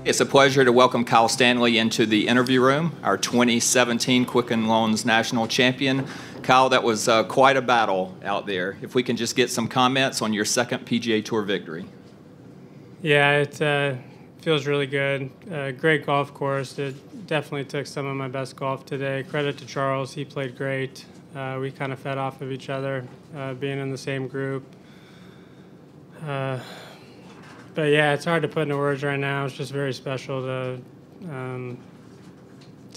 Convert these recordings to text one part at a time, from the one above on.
It's a pleasure to welcome Kyle Stanley into the interview room, our 2017 Quicken Loans National Champion. Kyle, that was quite a battle out there. If we can just get some comments on your second PGA Tour victory. Yeah, it feels really good. Great golf course. It definitely took some of my best golf today. Credit to Charles. He played great. We kind of fed off of each other, being in the same group. But yeah, it's hard to put into words right now. It's just very special to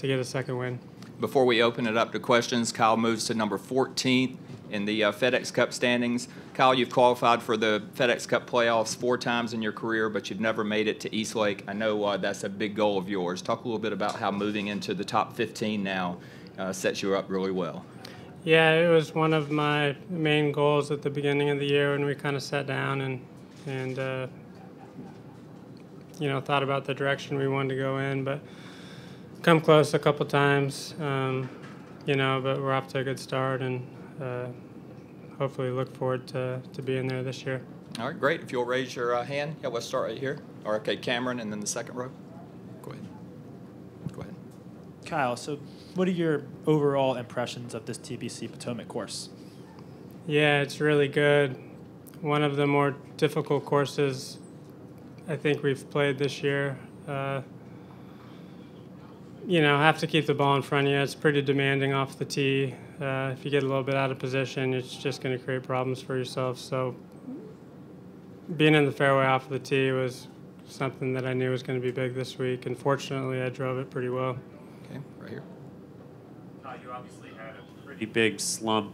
get a second win. Before we open it up to questions, Kyle moves to number 14 in the FedEx Cup standings. Kyle, you've qualified for the FedEx Cup playoffs 4 times in your career, but you've never made it to Eastlake. I know that's a big goal of yours. Talk a little bit about how moving into the top 15 now sets you up really well. Yeah, it was one of my main goals at the beginning of the year when we kind of sat down and you know, thought about the direction we wanted to go in, but come close a couple times, you know, but we're off to a good start and hopefully look forward to being there this year. All right, great. If you'll raise your hand. Yeah, let's start right here. Or, okay, Cameron, and then the second row. Go ahead. Go ahead. Kyle, so what are your overall impressions of this TPC Potomac course? Yeah, it's really good. One of the more difficult courses I think we've played this year. You know, have to keep the ball in front of you. It's pretty demanding off the tee. If you get a little bit out of position, it's just going to create problems for yourself. So being in the fairway off the tee was something that I knew was going to be big this week, and fortunately I drove it pretty well. Okay, right here. You obviously had a pretty big slump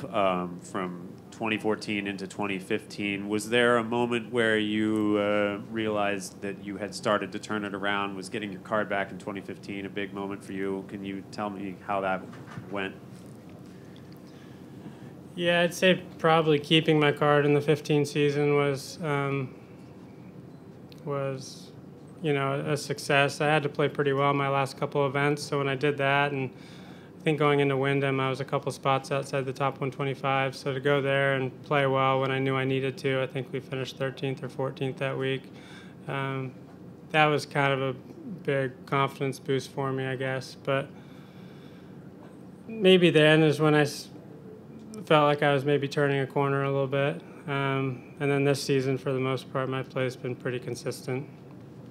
from 2014 into 2015. Was there a moment where you realized that you had started to turn it around? Was getting your card back in 2015 a big moment for you? Can you tell me how that went? Yeah, I'd say probably keeping my card in the 15 season was you know, a success. I had to play pretty well my last couple events, so when I did that, and I think going into Wyndham, I was a couple spots outside the top 125. So to go there and play well when I knew I needed to, I think we finished 13th or 14th that week. That was kind of a big confidence boost for me, I guess. But maybe then is when I felt like I was maybe turning a corner a little bit. And then this season, for the most part, my play has been pretty consistent.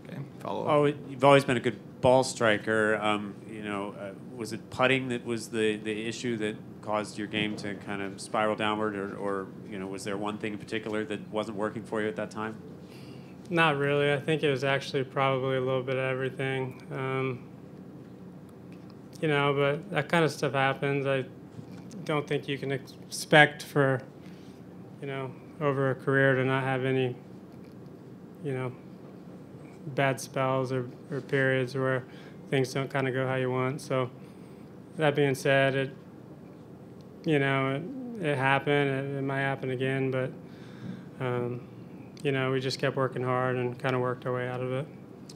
Okay, follow up. Oh, you've always been a good ball striker. You know, was it putting that was the issue that caused your game to kind of spiral downward, or you know, was there one thing in particular that wasn't working for you at that time? Not really. I think it was actually probably a little bit of everything. You know, but that kind of stuff happens. I don't think you can expect for, you know, over a career to not have any, you know, bad spells or periods where things don't kind of go how you want. So that being said, it, you know, it happened. It might happen again, but you know, we just kept working hard and kind of worked our way out of it.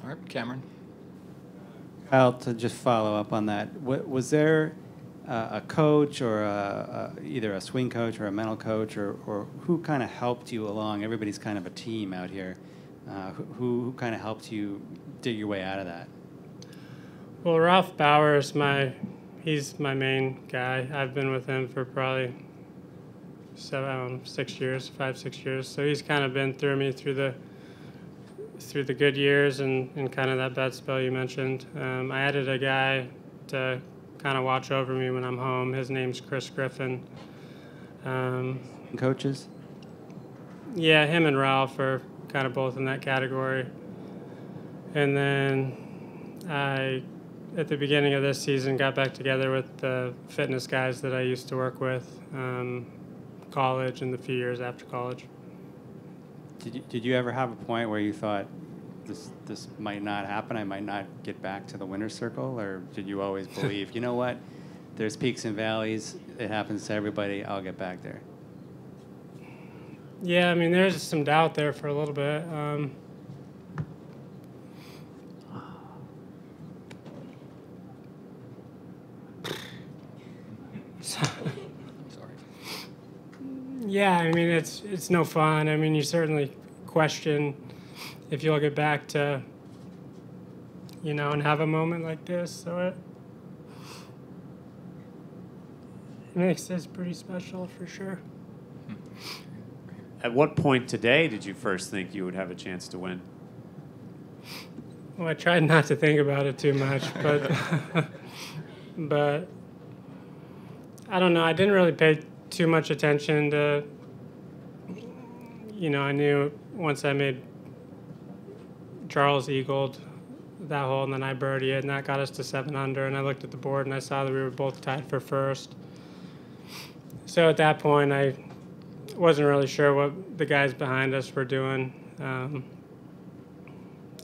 All right, Cameron. Kyle, to just follow up on that, was there a coach or either a swing coach or a mental coach or who kind of helped you along? Everybody's kind of a team out here. Who kind of helped you dig your way out of that? Well, Ralph Bauer's he's my main guy. I've been with him for probably 6 years, 5-6 years. So he's kind of been through me through the good years and kind of that bad spell you mentioned. I added a guy to kind of watch over me when I'm home. His name's Chris Griffin. Coaches? Yeah, him and Ralph are kind of both in that category. And then at the beginning of this season, got back together with the fitness guys that I used to work with, college and the few years after college. Did you ever have a point where you thought this might not happen, I might not get back to the winner's circle, or did you always believe, you know what, there's peaks and valleys, it happens to everybody, I'll get back there? Yeah, I mean, there's some doubt there for a little bit. Yeah, I mean, it's no fun. I mean, you certainly question if you'll get back to, you know, and have a moment like this. So it makes this pretty special for sure. At what point today did you first think you would have a chance to win? Well, I tried not to think about it too much, but but I don't know. I didn't really pay too much attention to, you know, I knew once I made Charles eagled that hole and then I birdied it, and that got us to 7 under, and I looked at the board and I saw that we were both tied for first. So at that point, I wasn't really sure what the guys behind us were doing.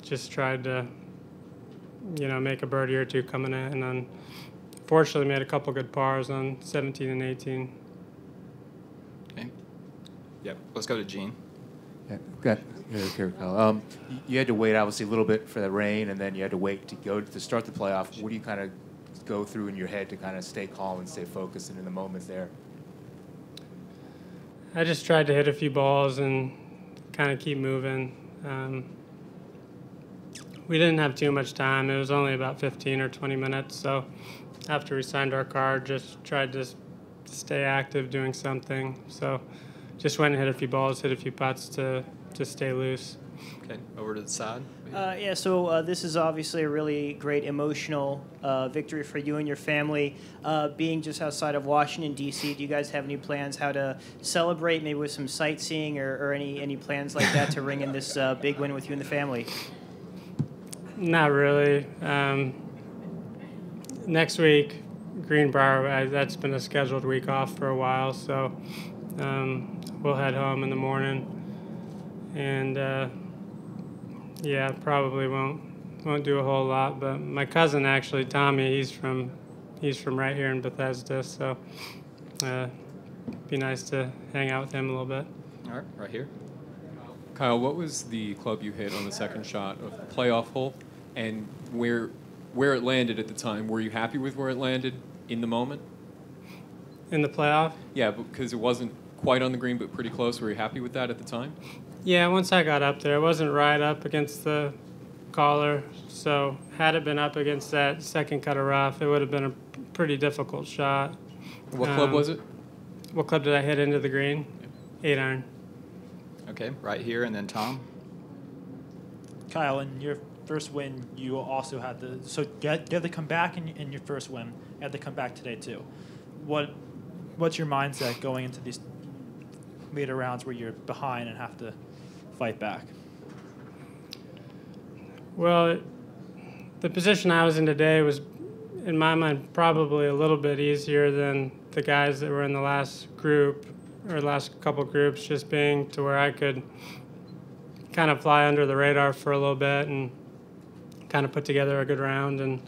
Just tried to, you know, make a birdie or two coming in, and fortunately made a couple good pars on 17 and 18. Okay. Yep. Let's go to Gene. Yeah, got here, Kyle. You had to wait obviously a little bit for the rain, and then you had to wait to start the playoff. What do you kind of go through in your head to kind of stay calm and stay focused and in the moment there? I just tried to hit a few balls and kind of keep moving. We didn't have too much time. It was only about 15 or 20 minutes. So after we signed our card, just tried to stay active doing something. So just went and hit a few balls, hit a few putts to stay loose. Okay, over to the side. Yeah, so this is obviously a really great emotional victory for you and your family. Being just outside of Washington, D.C., do you guys have any plans how to celebrate, maybe with some sightseeing or any plans like that to ring in this big win with you and the family? Not really. Next week, Greenbrier, that's been a scheduled week off for a while, so we'll head home in the morning. And yeah, probably won't do a whole lot. But my cousin, actually, Tommy, he's from right here in Bethesda, so be nice to hang out with him a little bit. All right, right here. Kyle, what was the club you hit on the second shot of the playoff hole, and where it landed at the time? Were you happy with where it landed in the moment? In the playoff? Yeah, because it wasn't quite on the green, but pretty close. Were you happy with that at the time? Yeah, once I got up there, it wasn't right up against the collar, so had it been up against that second cut of rough, it would have been a pretty difficult shot. What club was it? What club did I hit into the green? 8-iron. Okay, right here, and then Tom. Kyle, in your first win, you also had you had to come back in your first win. You had to come back today too. What's your mindset going into these later rounds where you're behind and have to fight back? Well, the position I was in today was, in my mind, probably a little bit easier than the guys that were in the last group, or last couple groups, just being to where I could kind of fly under the radar for a little bit and kind of put together a good round. And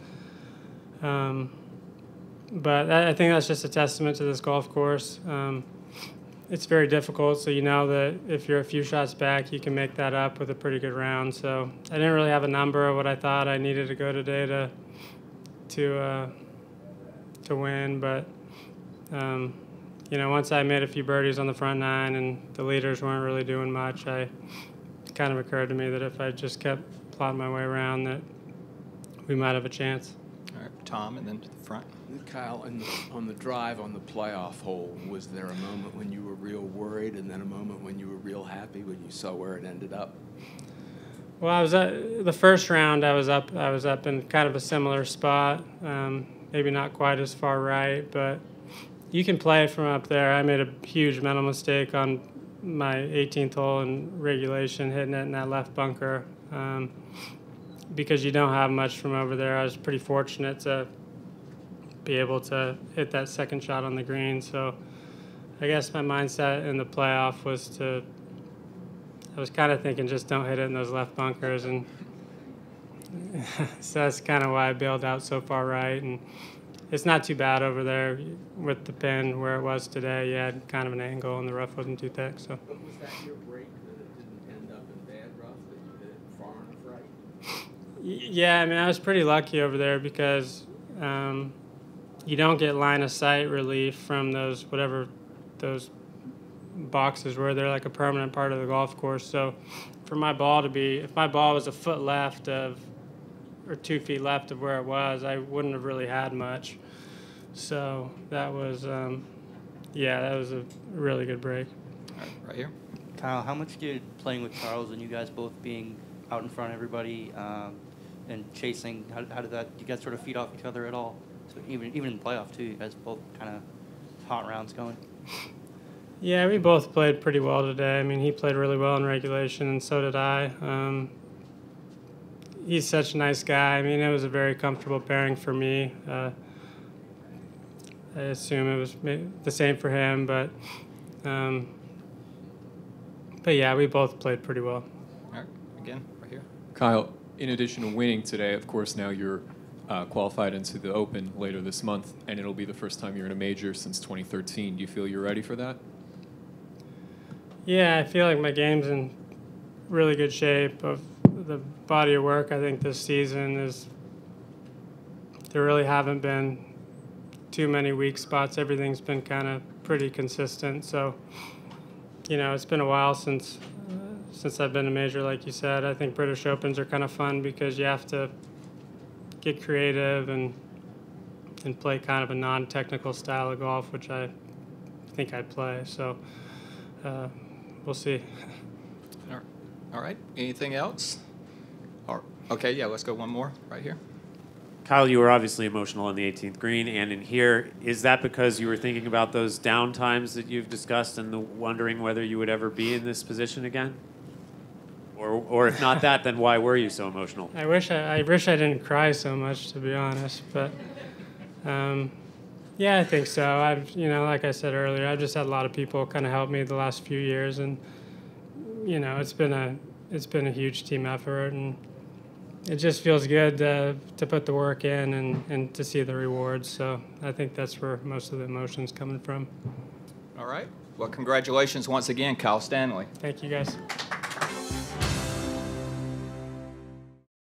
but I think that's just a testament to this golf course. It's very difficult, so you know that if you're a few shots back, you can make that up with a pretty good round. So I didn't really have a number of what I thought I needed to go today to win, but you know, once I made a few birdies on the front nine and the leaders weren't really doing much, it kind of occurred to me that if I just kept plotting my way around, that we might have a chance. All right, Tom, and then to the front. Kyle, on the drive on the playoff hole, was there a moment when you were real worried, and then a moment when you were real happy when you saw where it ended up? Well, I was the first round. I was up in kind of a similar spot, maybe not quite as far right, but you can play from up there. I made a huge mental mistake on my 18th hole in regulation, hitting it in that left bunker, because you don't have much from over there. I was pretty fortunate to be able to hit that second shot on the green. So I guess my mindset in the playoff was I was kind of thinking just don't hit it in those left bunkers. And so that's kind of why I bailed out so far right. And it's not too bad over there with the pin where it was today. You had kind of an angle and the rough wasn't too thick. So. But was that your break that it didn't end up in bad rough, that you hit it far enough right? Yeah, I mean, I was pretty lucky over there because you don't get line of sight relief from those boxes where they're like a permanent part of the golf course. So for my ball to be, if my ball was a foot left of or 2 feet left of where it was, I wouldn't have really had much. So that was, yeah, that was a really good break. All right here. Kyle, how much did playing with Charles and you guys both being out in front of everybody and chasing, how did that, you guys sort of feed off each other at all? So even in playoff too, you guys both kind of hot rounds going? Yeah, we both played pretty well today. I mean, he played really well in regulation, and so did I. He's such a nice guy. I mean, it was a very comfortable pairing for me. I assume it was the same for him, but yeah, we both played pretty well. All right, again, right here. Kyle, in addition to winning today, of course, now you're qualified into the Open later this month, and it'll be the first time you're in a major since 2013. Do you feel you're ready for that? Yeah, I feel like my game's in really good shape. Of the body of work I think this season is, there really haven't been too many weak spots. Everything's been kind of pretty consistent. So, you know, it's been a while since I've been a major, like you said. I think British Opens are kind of fun because you have to get creative and play kind of a non-technical style of golf, which I think I play. So we'll see. All right. Anything else? Okay, yeah, let's go one more right here. Kyle, you were obviously emotional on the 18th green and in here. Is that because you were thinking about those down times that you've discussed and wondering whether you would ever be in this position again? Or if not that, then why were you so emotional? I wish I didn't cry so much, to be honest. But yeah, I think so. You know, like I said earlier, I've just had a lot of people kind of help me the last few years, and you know, it's been a huge team effort, and it just feels good to put the work in and to see the rewards. So I think that's where most of the emotion's coming from. All right. Well, congratulations once again, Kyle Stanley. Thank you, guys.